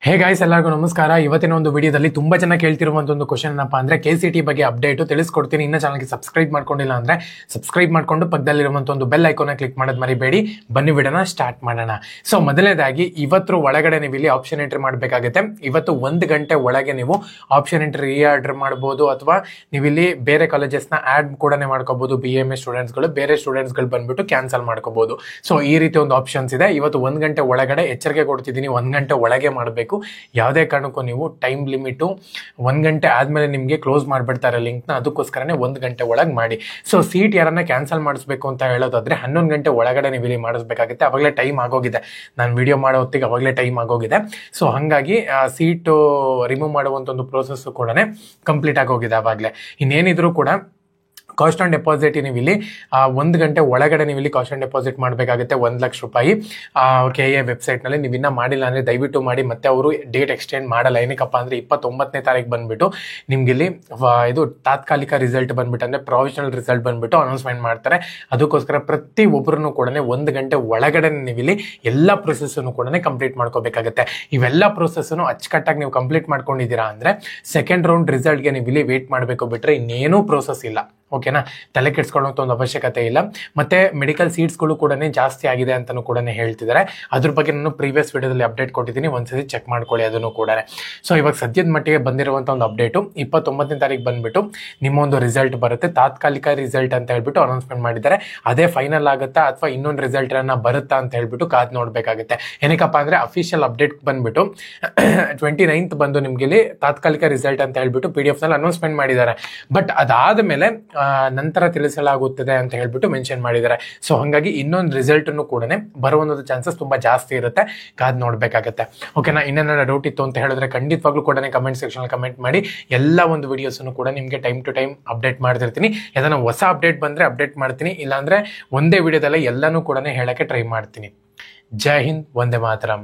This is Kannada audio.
ಹೇ ಗೈಸ್, ಎಲ್ಲರಿಗೂ ನಮಸ್ಕಾರ. ಇವತ್ತಿನ ಒಂದು ವಿಡಿಯೋದಲ್ಲಿ ತುಂಬಾ ಜನ ಕೇಳ್ತಿರುವಂತ ಒಂದು ಕ್ವಶನ್ ಏನಪ್ಪಾ ಅಂದ್ರೆ KCET ಬಗ್ಗೆ ಅಪ್ಡೇಟ್ ತಿಳಿಸ್ಕೊಡ್ತೀನಿ. ಇನ್ನ ಚಾನಲ್ಗೆ ಸಬ್ಸ್ಕ್ರೈಬ್ ಮಾಡ್ಕೊಂಡಿಲ್ಲ ಅಂದ್ರೆ ಸಬ್ಸ್ಕ್ರೈಬ್ ಮಾಡ್ಕೊಂಡು ಪಕ್ಕದಲ್ಲಿರುವಂತ ಒಂದು ಬೆಲ್ ಐಕಾನ್ ಕ್ಲಿಕ್ ಮಾಡೋದು ಮರಿಬೇಡಿ. ಬನ್ನಿ ವಿಡಿಯೋನ ಸ್ಟಾರ್ಟ್ ಮಾಡೋಣ. ಸೊ ಮೊದಲನೇದಾಗಿ ಇವತ್ತು ಒಳಗಡೆ ನೀವು ಇಲ್ಲಿ ಆಪ್ಷನ್ ಎಂಟ್ರಿ ಮಾಡಬೇಕಾಗುತ್ತೆ. ಇವತ್ತು 1 ಗಂಟೆ ಒಳಗೆ ನೀವು ಆಪ್ಷನ್ ಎಂಟ್ರಿ ಆರ್ಡರ್ ಮಾಡಬಹುದು, ಅಥವಾ ನೀವು ಇಲ್ಲಿ ಬೇರೆ ಕಾಲೇಜಸ್ನ ಆಡ್ ಕೂಡ ಮಾಡ್ಕೋಬಹುದು. BMA ಸ್ಟೂಡೆಂಟ್ಸ್ಗಳು ಬೇರೆ ಸ್ಟೂಡೆಂಟ್ಸ್ಗಳು ಬಂದ್ಬಿಟ್ಟು ಕ್ಯಾನ್ಸಲ್ ಮಾಡ್ಕೋಬಹುದು. ಸೊ ಈ ರೀತಿ ಒಂದು ಆಪ್ಷನ್ಸ್ ಇದೆ. ಇವತ್ತು 1 ಗಂಟೆ ಒಳಗಡೆ ಎಚ್ಚರಿಕೆ ಕೊಡ್ತಿದ್ದೀನಿ, 1 ಗಂಟೆ ಒಳಗೆ ಮಾಡಬೇಕು. ಯಾವುದೇ ಕಾರಣಕ್ಕೂ ನೀವು ಟೈಮ್ ಲಿಮಿಟು 1 ಗಂಟೆ ಆದ್ಮೇಲೆ ನಿಮಗೆ ಕ್ಲೋಸ್ ಮಾಡಿಬಿಡ್ತಾರೆ ಲಿಂಕ್ನ, ಅದಕ್ಕೋಸ್ಕರನೇ 1 ಗಂಟೆ ಒಳಗೆ ಮಾಡಿ. ಸೊ ಸೀಟ್ ಯಾರನ್ನ ಕ್ಯಾನ್ಸಲ್ ಮಾಡಿಸ್ಬೇಕು ಅಂತ ಹೇಳೋದಾದ್ರೆ 11 ಗಂಟೆ ಒಳಗಡೆ ನೀವು ಇಲ್ಲಿ ಮಾಡಿಸ್ಬೇಕಾಗುತ್ತೆ. ಅವಾಗಲೇ ಟೈಮ್ ಆಗೋಗಿದೆ, ನಾನು ವಿಡಿಯೋ ಮಾಡೋ ಹೊತ್ತಿಗೆ ಅವಾಗಲೇ ಟೈಮ್ ಆಗೋಗಿದೆ. ಸೊ ಹಾಗಾಗಿ ಸೀಟು ರಿಮೂವ್ ಮಾಡುವಂಥ ಒಂದು ಪ್ರೋಸೆಸ್ ಕೂಡ ಕಂಪ್ಲೀಟ್ ಆಗೋಗಿದೆ ಅವಾಗಲೇ. ಇನ್ನೇನಿದ್ರು ಕೂಡ ಕಾಸ್ಟ್ ಆನ್ ಡೆಪಾಸಿಟ್ ನೀವು ಇಲ್ಲಿ 1 ಗಂಟೆ ಒಳಗಡೆ ನೀವು ಇಲ್ಲಿ ಕಾಸ್ಟ್ ಆನ್ ಡೆಪಾಸಿಟ್ ಮಾಡಬೇಕಾಗುತ್ತೆ. 1 ಲಕ್ಷ ರೂಪಾಯಿ KA ವೆಬ್ಸೈಟ್ನಲ್ಲಿ. ನೀವು ಇನ್ನೂ ಮಾಡಿಲ್ಲ ಅಂದರೆ ದಯವಿಟ್ಟು ಮಾಡಿ. ಮತ್ತೆ ಅವರು ಡೇಟ್ ಎಕ್ಸ್ಟೆಂಡ್ ಮಾಡಲ್ಲ. ಏನಕ್ಕಪ್ಪ ಅಂದರೆ 29ನೇ ತಾರೀಕು ಬಂದುಬಿಟ್ಟು ನಿಮ್ಗೆ ಇಲ್ಲಿ ಇದು ತಾತ್ಕಾಲಿಕ ರಿಸಲ್ಟ್ ಬಂದ್ಬಿಟ್ಟು ಅಂದರೆ ಪ್ರೊವಿಷನಲ್ ರಿಸಲ್ಟ್ ಬಂದುಬಿಟ್ಟು ಅನೌನ್ಸ್ಮೆಂಟ್ ಮಾಡ್ತಾರೆ. ಅದಕ್ಕೋಸ್ಕರ ಪ್ರತಿ ಒಬ್ಬರನ್ನು ಕೂಡ 1 ಗಂಟೆ ಒಳಗಡೆ ನೀವು ಇಲ್ಲಿ ಎಲ್ಲ ಪ್ರೊಸೆಸ್ಸನ್ನು ಕೂಡ ಕಂಪ್ಲೀಟ್ ಮಾಡ್ಕೋಬೇಕಾಗುತ್ತೆ. ಇವೆಲ್ಲ ಪ್ರೊಸೆಸ್ಸನ್ನು ಅಚ್ಚುಕಟ್ಟಾಗಿ ನೀವು ಕಂಪ್ಲೀಟ್ ಮಾಡ್ಕೊಂಡಿದ್ದೀರಾ ಅಂದರೆ ಸೆಕೆಂಡ್ ರೌಂಡ್ ರಿಸಲ್ಟ್ಗೆ ನೀವು ಇಲ್ಲಿ ವೇಟ್ ಮಾಡಬೇಕು, ಬಿಟ್ಟರೆ ಇನ್ನೇನೂ ಪ್ರೋಸೆಸ್ ಇಲ್ಲ. ಓಕೆನಾ, ತಲೆ ಕೆಡ್ಸ್ಕೊಳ್ಳೋಂಥ ಒಂದು ಅವಶ್ಯಕತೆ ಇಲ್ಲ. ಮತ್ತೆ ಮೆಡಿಕಲ್ ಸೀಟ್ಸ್ಗಳು ಕೂಡ ಜಾಸ್ತಿ ಆಗಿದೆ ಅಂತಲೂ ಕೂಡ ಹೇಳ್ತಿದ್ದಾರೆ. ಅದ್ರ ಬಗ್ಗೆ ನಾನು ಪ್ರೀವಿಯಸ್ ವಿಡಿಯೋದಲ್ಲಿ ಅಪ್ಡೇಟ್ ಕೊಟ್ಟಿದ್ದೀನಿ, ಒಂದ್ಸತಿ ಚೆಕ್ ಮಾಡ್ಕೊಳ್ಳಿ ಅದನ್ನು ಕೂಡ. ಸೊ ಇವಾಗ ಸದ್ಯದ ಮಟ್ಟಿಗೆ ಬಂದಿರುವಂಥ ಒಂದು ಅಪ್ಡೇಟು 29ನೇ ತಾರೀಕು ಬಂದುಬಿಟ್ಟು ನಿಮ್ಮ ಒಂದು ರಿಸಲ್ಟ್ ಬರುತ್ತೆ. ತಾತ್ಕಾಲಿಕ ರಿಸಲ್ಟ್ ಅಂತ ಹೇಳ್ಬಿಟ್ಟು ಅನೌನ್ಸ್ಮೆಂಟ್ ಮಾಡಿದ್ದಾರೆ. ಅದೇ ಫೈನಲ್ ಆಗುತ್ತಾ ಅಥವಾ ಇನ್ನೊಂದು ರಿಸಲ್ಟ್ ಬರುತ್ತಾ ಅಂತ ಹೇಳ್ಬಿಟ್ಟು ಕಾದು ನೋಡಬೇಕಾಗುತ್ತೆ. ಏನಕ್ಕಪ್ಪ ಅಂದರೆ ಅಫಿಷಿಯಲ್ ಅಪ್ಡೇಟ್ ಬಂದುಬಿಟ್ಟು 29th ಬಂದು ನಿಮಗೆ ಇಲ್ಲಿ ತಾತ್ಕಾಲಿಕ ರಿಸಲ್ಟ್ ಅಂತ ಹೇಳ್ಬಿಟ್ಟು PDF ಅನೌನ್ಸ್ಮೆಂಟ್ ಮಾಡಿದ್ದಾರೆ. ಬಟ್ ಅದಾದ ಮೇಲೆ ನಂತರ ತಿಳಿಸಲಾಗುತ್ತದೆ ಅಂತ ಹೇಳ್ಬಿಟ್ಟು ಮೆನ್ಷನ್ ಮಾಡಿದ್ದಾರೆ. ಸೊ ಹಾಗಾಗಿ ಇನ್ನೊಂದು ರಿಸಲ್ಟನ್ನು ಕೂಡ ಬರುವಂಥ ಚಾನ್ಸಸ್ ತುಂಬಾ ಜಾಸ್ತಿ ಇರುತ್ತೆ, ಕಾದ್ ನೋಡ್ಬೇಕಾಗತ್ತೆ. ಓಕೆನಾ, ಇನ್ನೇನಾರ ಡೌಟ್ ಇತ್ತು ಅಂತ ಹೇಳಿದ್ರೆ ಖಂಡಿತವಾಗ್ಲೂ ಕೂಡ ಕಮೆಂಟ್ ಸೆಕ್ಷನ್ ಕಮೆಂಟ್ ಮಾಡಿ. ಎಲ್ಲ ಒಂದು ವಿಡಿಯೋಸನ್ನು ಕೂಡ ನಿಮಗೆ ಟೈಮ್ ಟು ಟೈಮ್ ಅಪ್ಡೇಟ್ ಮಾಡ್ತಿರ್ತೀನಿ. ಯಾವ್ದಾನ ಹೊಸ ಅಪ್ಡೇಟ್ ಬಂದ್ರೆ ಅಪ್ಡೇಟ್ ಮಾಡ್ತೀನಿ, ಇಲ್ಲಾಂದ್ರೆ ಒಂದೇ ವಿಡಿಯೋದಲ್ಲೇ ಎಲ್ಲನೂ ಕೂಡ ಹೇಳಕ್ಕೆ ಟ್ರೈ ಮಾಡ್ತೀನಿ. ಜೈ ಹಿಂದ್, ವಂದೇ ಮಾತರಂ.